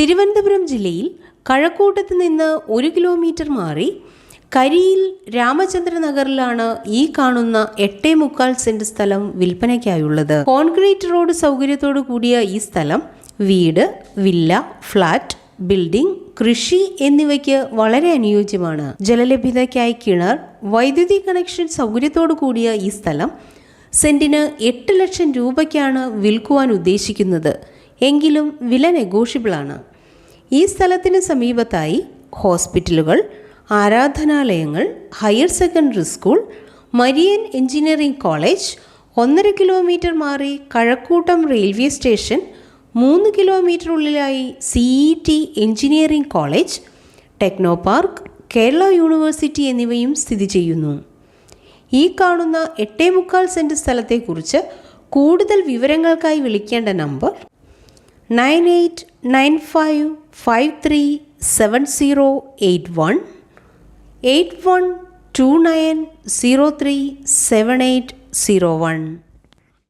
തിരുവനന്തപുരം ജില്ലയിൽ കഴക്കൂട്ടത്ത് നിന്ന് 1 കിലോമീറ്റർ മാറി കരിയിൽ രാമചന്ദ്ര നഗറിലാണ് ഈ കാണുന്ന 8.25 സെന്റ് സ്ഥലം വിൽപ്പനയ്ക്കായുള്ളത്. കോൺക്രീറ്റ് റോഡ് സൗകര്യത്തോടു കൂടിയ ഈ സ്ഥലം വീട്, വില്ല, ഫ്ലാറ്റ്, ബിൽഡിംഗ്, കൃഷി എന്നിവയ്ക്ക് വളരെ അനുയോജ്യമാണ്. ജലലഭ്യതയ്ക്കായി കിണർ, വൈദ്യുതി കണക്ഷൻ സൗകര്യത്തോടു കൂടിയ ഈ സ്ഥലം സെന്റിന് 8 ലക്ഷം രൂപയ്ക്കാണ് വിൽക്കുവാൻ ഉദ്ദേശിക്കുന്നത്. എങ്കിലും വില നെഗോഷ്യബിളാണ്. ഈ സ്ഥലത്തിന് സമീപത്തായി ഹോസ്പിറ്റലുകൾ, ആരാധനാലയങ്ങൾ, higher secondary school, Marian engineering college, 1.5 kilometre മാറി കഴക്കൂട്ടം റെയിൽവേ സ്റ്റേഷൻ, 3 കിലോമീറ്റർ ഉള്ളിലായി CET engineering college, Technopark, Kerala university എന്നിവയും സ്ഥിതി ചെയ്യുന്നു. ഈ കാണുന്ന 8.25 സെന്റ് സ്ഥലത്തെക്കുറിച്ച് കൂടുതൽ വിവരങ്ങൾക്കായി വിളിക്കേണ്ട നമ്പർ 9895537081 8129037801.